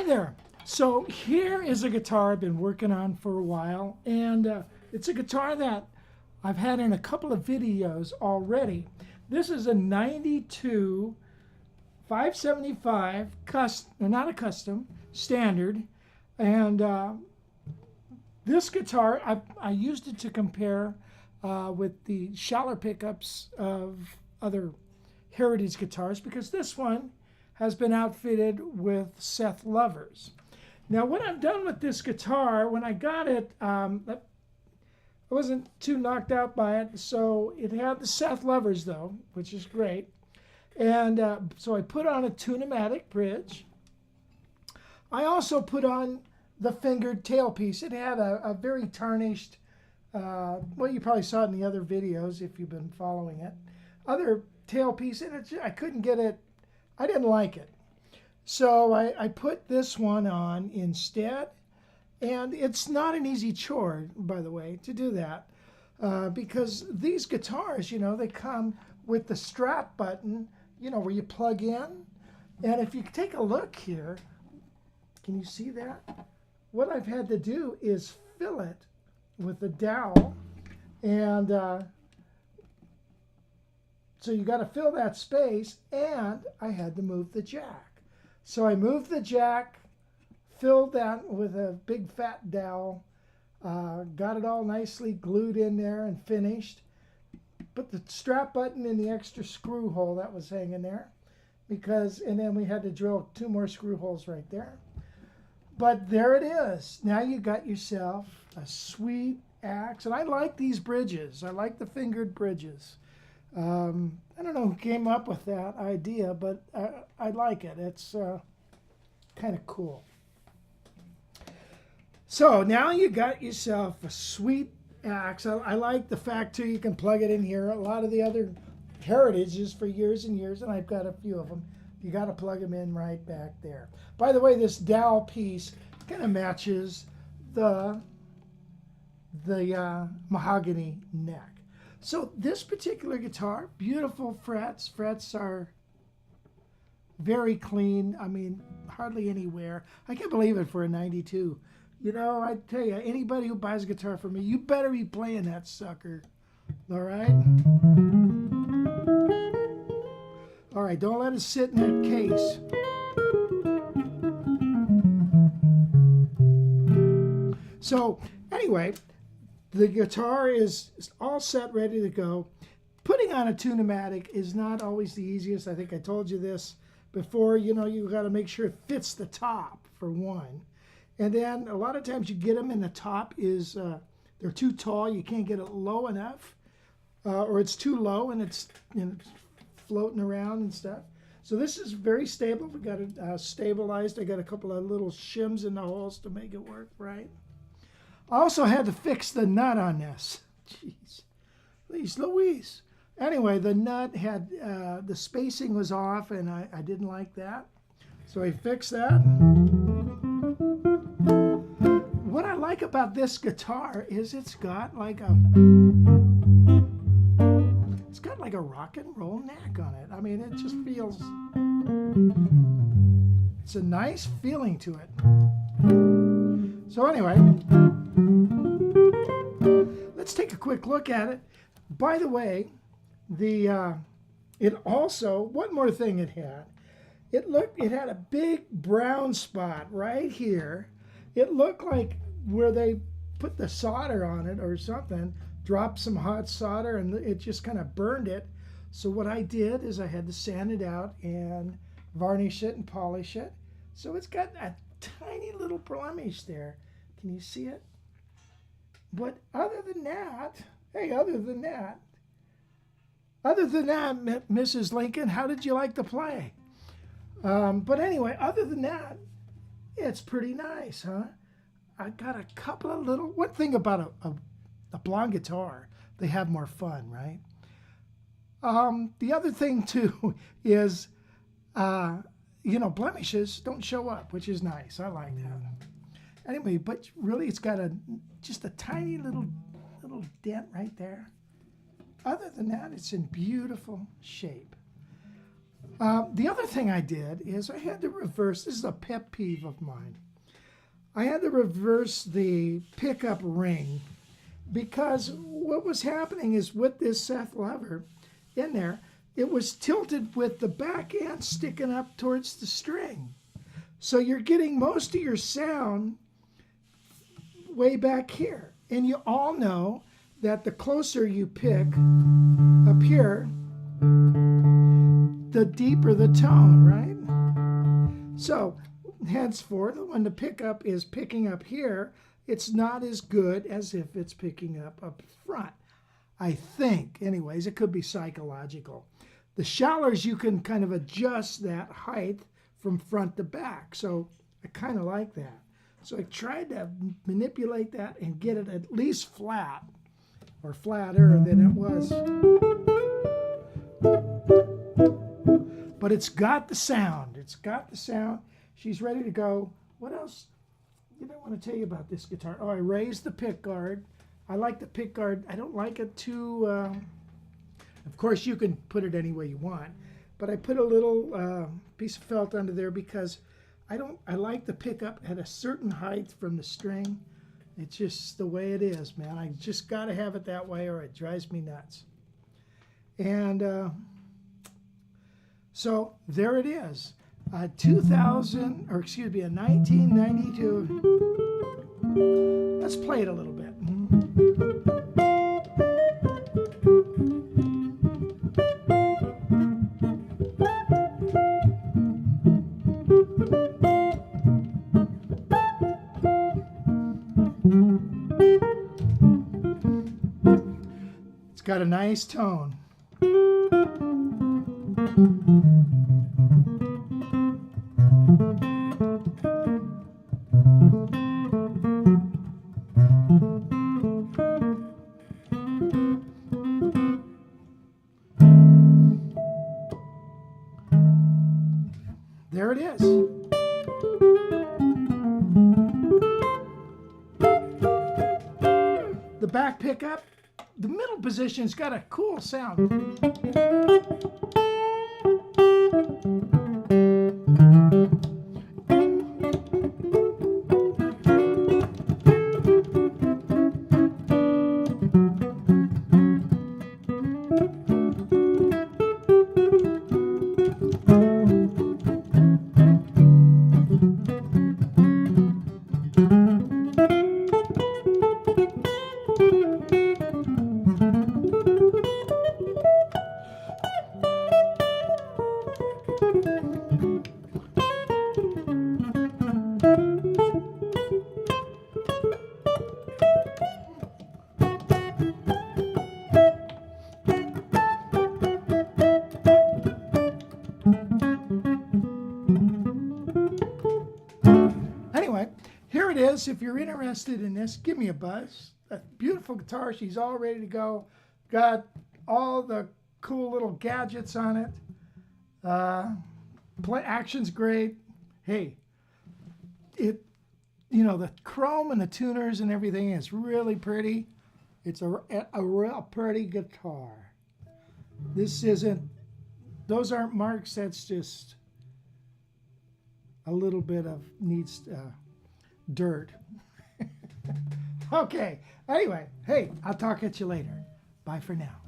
there. So here is a guitar I've been working on for a while, and it's a guitar that I've had in a couple of videos already. This is a 92 575 not a custom, standard, and this guitar, I used it to compare with the shallow pickups of other Heritage guitars, because this one has been outfitted with Seth Lovers. Now, what I've done with this guitar, when I got it, I wasn't too knocked out by it, so it had the Seth Lovers, though, which is great. And so I put on a Tune-O-Matic bridge. I also put on the fingered tailpiece. It had a very tarnished, well, you probably saw it in the other videos if you've been following it, other tailpiece, and I couldn't get it. I didn't like it. So I put this one on instead, and it's not an easy chore, by the way, to do that, because these guitars, you know, they come with the strap button, you know, where you plug in, and if you take a look here, can you see that? What I've had to do is fill it with a dowel, and so you got to fill that space, and I had to move the jack. So I moved the jack, filled that with a big fat dowel, got it all nicely glued in there and finished. Put the strap button in the extra screw hole that was hanging there, and then we had to drill 2 more screw holes right there. But there it is. Now you got yourself a sweet axe, and I like these bridges. I like the fingered bridges. I don't know who came up with that idea, but I like it. It's kind of cool. So now you got yourself a sweet axe. I like the fact too you can plug it in here. A lot of the other Heritages for years and years, and I've got a few of them, you got to plug them in right back there. By the way, this dowel piece kind of matches the mahogany neck. So this particular guitar, beautiful frets. Frets are very clean. I mean, hardly any wear. I can't believe it for a 92. You know, I tell you, anybody who buys a guitar from me, you better be playing that sucker. All right? All right, don't let it sit in that case. So, anyway, the guitar is all set, ready to go. Putting on a Tune-O-Matic is not always the easiest. I think I told you this before. You know, you got to make sure it fits the top, for one. And then a lot of times you get them and the top is, they're too tall. You can't get it low enough. Or it's too low and it's, you know, floating around and stuff. So this is very stable. We got it stabilized. I got a couple of little shims in the holes to make it work right. I also had to fix the nut on this. Jeez, Louise. Anyway, the nut had, the spacing was off, and I didn't like that. So I fixed that. What I like about this guitar is it's got like a rock and roll neck on it. I mean, it just feels, it's a nice feeling to it. So anyway, let's take a quick look at it. By the way, it also, one more thing it had. It had a big brown spot right here. It looked like where they put the solder on it or something, dropped some hot solder, and it just kind of burned it. So what I did is I had to sand it out and varnish it and polish it. So it's got a tiny little blemish there. Can you see it? But other than that, hey, other than that, Mrs. Lincoln, how did you like to play? But anyway, other than that, it's pretty nice, huh? I got a couple of little, one thing about a blonde guitar, they have more fun, right? The other thing too is, you know, blemishes don't show up, which is nice. I like that. Anyway, but really it's got just a tiny little dent right there. Other than that, it's in beautiful shape. The other thing I did is I had to reverse, this is a pet peeve of mine. I had to reverse the pickup ring because what was happening is with this Seth Lover in there, it was tilted with the back end sticking up towards the string. So you're getting most of your sound way back here. And you all know that the closer you pick up here, the deeper the tone, right? So henceforth, when the pickup is picking up here, it's not as good as if it's picking up front. I think, anyways, it could be psychological. The shallers, you can kind of adjust that height from front to back. So I kind of like that. So I tried to manipulate that and get it at least flat, or flatter than it was. But it's got the sound. It's got the sound. She's ready to go. What else did I want to tell you about this guitar? Oh, I raised the pick guard. I like the pick guard. I don't like it too... of course, you can put it any way you want. But I put a little piece of felt under there because I like the pickup at a certain height from the string. It's just the way it is, man. I just got to have it that way or it drives me nuts. And so there it is. A 1992. Let's play it a little bit. It's got a nice tone. There it is. The back pickup, the middle position's got a cool sound. Anyway, here it is. If you're interested in this, give me a buzz. A beautiful guitar. She's all ready to go. Got all the cool little gadgets on it. Action's great. Hey, the chrome and the tuners and everything is really pretty. It's a real pretty guitar. This isn't, those aren't marks. That's just a little bit of needs dirt. Okay. Anyway, hey, I'll talk at you later. Bye for now.